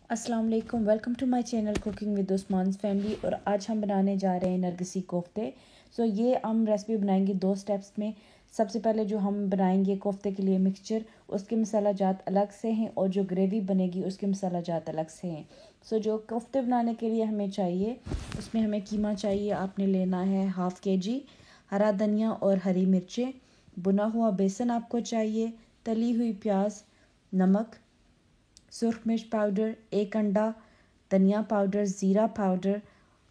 अस्सलाम वालेकुम, welcome to my channel cooking with Usman's family. और आज हम बनाने जा रहे हैं नरगिसी कोफ्ते। ये हम रेसिपी बनाएंगे 2 स्टेप्स में। सबसे पहले जो हम बनाएंगे कोफ्ते के लिए मिक्सचर, उसके मसाला जात अलग से हैं और जो ग्रेवी बनेगी उसके मसाला जात अलग से हैं। जो कोफ्ते बनाने के लिए हमें चाहिए, उसमें हमें कीमा चाहिए। आपने लेना है 1/2 kg, हरा धनिया और हरी मिर्चें, भुना हुआ बेसन आपको चाहिए, तली हुई प्याज, नमक, सुरख मिर्च पाउडर, 1 अंडा, धनिया पाउडर, ज़ीरा पाउडर,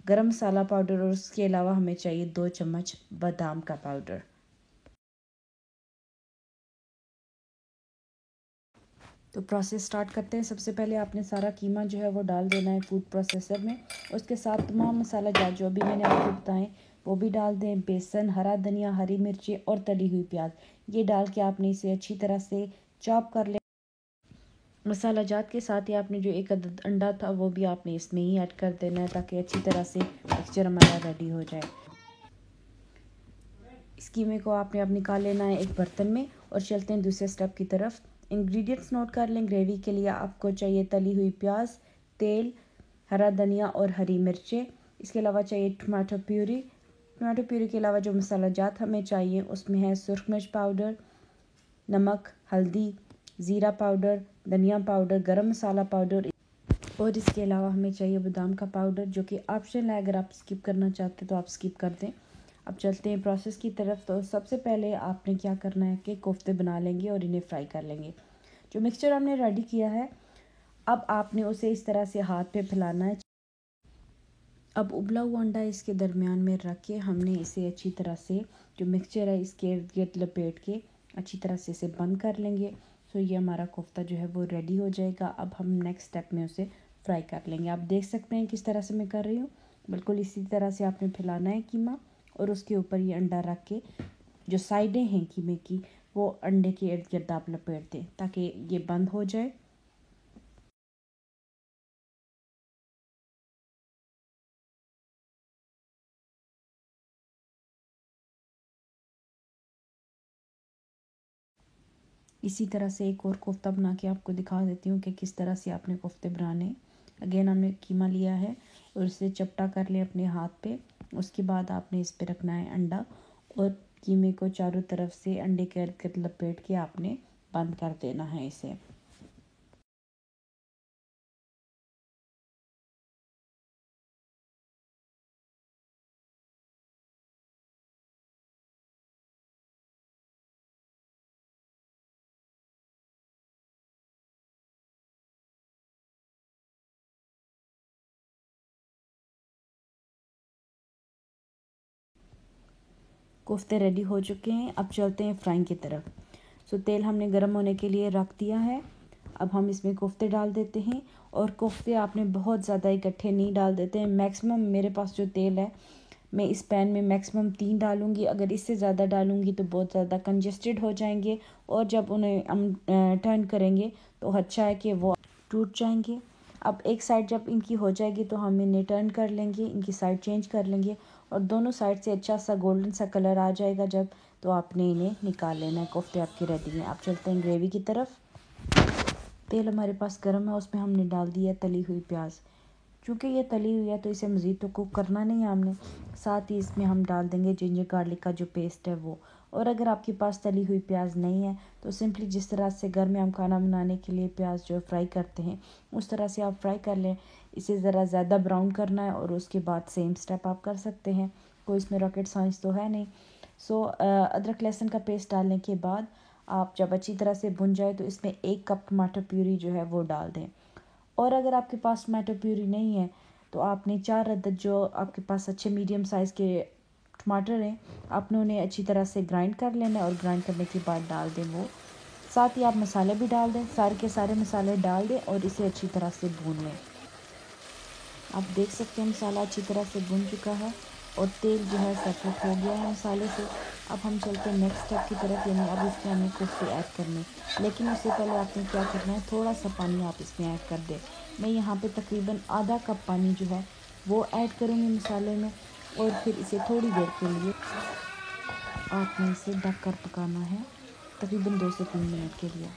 गरम मसाला पाउडर और उसके अलावा हमें चाहिए 2 चम्मच बादाम का पाउडर। तो प्रोसेस स्टार्ट करते हैं। सबसे पहले आपने सारा कीमा जो है वो डाल देना है फूड प्रोसेसर में। उसके साथ तमाम मसाला जात जो भी मैंने आपको बताएं वो भी डाल दें। बेसन, हरा धनिया, हरी मिर्ची और तली हुई प्याज, ये डाल के आपने इसे अच्छी तरह से चॉप कर ले। मसाला जात के साथ ही आपने जो 1 अदद अंडा था वो भी आपने इसमें ही ऐड कर देना है, ताकि अच्छी तरह से मिक्सचर हमारा रेडी हो जाए। इस कीमे को आपने अब निकाल लेना है एक बर्तन में और चलते हैं दूसरे स्टेप की तरफ। इंग्रेडिएंट्स नोट कर लें। ग्रेवी के लिए आपको चाहिए तली हुई प्याज, तेल, हरा धनिया और हरी मिर्चें। इसके अलावा चाहिए टमाटो प्यूरी। टमाटो प्यूरी के अलावा जो मसाला जात हमें चाहिए उसमें है सुरख मिर्च पाउडर, नमक, हल्दी, ज़ीरा पाउडर, धनिया पाउडर, गरम मसाला पाउडर और इसके अलावा हमें चाहिए बादाम का पाउडर, जो कि ऑप्शनल है। अगर आप स्किप करना चाहते हैं तो आप स्किप कर दें। अब चलते हैं प्रोसेस की तरफ। तो सबसे पहले आपने क्या करना है कि कोफ्ते बना लेंगे और इन्हें फ्राई कर लेंगे। जो मिक्सचर हमने रेडी किया है, अब आपने उसे इस तरह से हाथ पे फैलाना है। अब उबला हुआ अंडा इसके दरमियान में रख के हमने इसे अच्छी तरह से, जो मिक्सचर है इसके इर्द गिर्द लपेट के अच्छी तरह से इसे बंद कर लेंगे। ये हमारा कोफ्ता जो है वो रेडी हो जाएगा। अब हम नेक्स्ट स्टेप में उसे फ्राई कर लेंगे। आप देख सकते हैं किस तरह से मैं कर रही हूँ। बिल्कुल इसी तरह से आपने फैलाना है कीमा और उसके ऊपर ये अंडा रख के जो साइडें हैं कीमे की वो अंडे के इर्द गिर्द आप लपेट दें ताकि ये बंद हो जाए। इसी तरह से एक और कोफ्ता बना के आपको दिखा देती हूँ कि किस तरह से आपने कोफ्ते बनाने। अगेन हमने कीमा लिया है और इसे चपटा कर लिया अपने हाथ पे। उसके बाद आपने इस पे रखना है अंडा और कीमे को चारों तरफ से अंडे के इर्द गिर्द लपेट के आपने बंद कर देना है इसे। कोफ्ते रेडी हो चुके हैं। अब चलते हैं फ्राइंग की तरफ। तेल हमने गर्म होने के लिए रख दिया है। अब हम इसमें कोफ्ते डाल देते हैं और कोफ्ते आपने बहुत ज़्यादा इकट्ठे नहीं डाल देते हैं। मैक्सिमम मेरे पास जो तेल है मैं इस पैन में मैक्सिमम 3 डालूंगी। अगर इससे ज़्यादा डालूंगी तो बहुत ज़्यादा कंजस्टेड हो जाएंगे और जब उन्हें हम टर्न करेंगे तो अच्छा है कि वो टूट जाएंगे। अब एक साइड जब इनकी हो जाएगी तो हम इन्हें टर्न कर लेंगे, इनकी साइड चेंज कर लेंगे और दोनों साइड से अच्छा सा गोल्डन सा कलर आ जाएगा जब, तो आपने इन्हें निकाल लेना है। कोफ्ते आपके रेडी हैं। आप चलते हैं ग्रेवी की तरफ। तेल हमारे पास गर्म है, उसमें हमने डाल दिया तली हुई प्याज। चूँकि ये तली हुई है तो इसे मज़ीद तो कुक करना नहीं है हमने। साथ ही इसमें हम डाल देंगे जिंजर गार्लिक का जो पेस्ट है वो। और अगर आपके पास तली हुई प्याज नहीं है तो सिंपली जिस तरह से घर में हम खाना बनाने के लिए प्याज जो फ्राई करते हैं उस तरह से आप फ्राई कर लें। इसे ज़रा ज़्यादा ब्राउन करना है और उसके बाद सेम स्टेप आप कर सकते हैं। कोई इसमें रॉकेट साइंस तो है नहीं। अदरक लहसुन का पेस्ट डालने के बाद आप जब अच्छी तरह से भुन जाए तो इसमें 1 कप टमाटर प्यूरी जो है वो डाल दें। और अगर आपके पास टमाटो प्यूरी नहीं है तो आपने 4 अदद जो आपके पास अच्छे मीडियम साइज़ के टमाटर हैं आपने उन्हें अच्छी तरह से ग्राइंड कर लेना है और ग्राइंड करने के बाद डाल दें वो। साथ ही आप मसाले भी डाल दें, सारे के सारे मसाले डाल दें और इसे अच्छी तरह से भून लें। आप देख सकते हैं मसाला अच्छी तरह से भुन चुका है और तेल जो है सेपरेट हो गया है मसाले से। अब हम चलते हैं नेक्स्ट स्टेप की तरफ, यानी अब इसमें हमें कोफ्ते ऐड करने। लेकिन उससे पहले आपने क्या करना है, थोड़ा सा पानी आप इसमें ऐड कर दें। मैं यहाँ पे तकरीबन आधा कप पानी जो है वो ऐड करूँगी मसाले में और फिर इसे थोड़ी देर के लिए आपने इसे ढक कर पकाना है, तकरीबन 2 से 3 मिनट के लिए।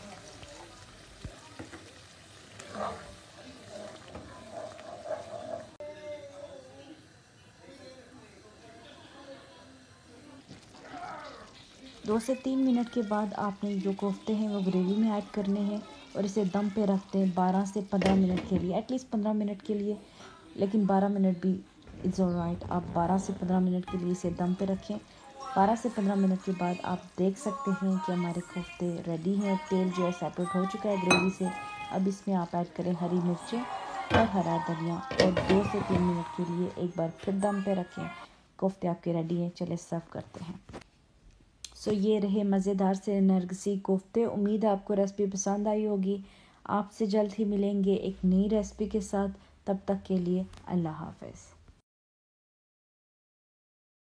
2 से 3 मिनट के बाद आपने जो कोफ्ते हैं वो ग्रेवी में ऐड करने हैं और इसे दम पे रखते हैं 12 से 15 मिनट के लिए, एटलीस्ट 15 मिनट के लिए, लेकिन 12 मिनट भी इट्स ऑलराइट। आप 12 से 15 मिनट के लिए इसे दम पे रखें। 12 से 15 मिनट के बाद आप देख सकते हैं कि हमारे कोफ्ते रेडी हैं। तेल जो है सेपरेट हो चुका है ग्रेवी से। अब इसमें आप ऐड करें हरी मिर्चें और हरा धनिया और 2 से 3 मिनट के लिए एक बार फिर दम पे रखें। कोफ्ते आपके रेडी हैं, चले सर्व करते हैं। सो ये रहे मज़ेदार से नरगिसी कोफ्ते। उम्मीद है आपको रेसिपी पसंद आई होगी। आपसे जल्द ही मिलेंगे एक नई रेसिपी के साथ। तब तक के लिए अल्लाह हाफ़िज़।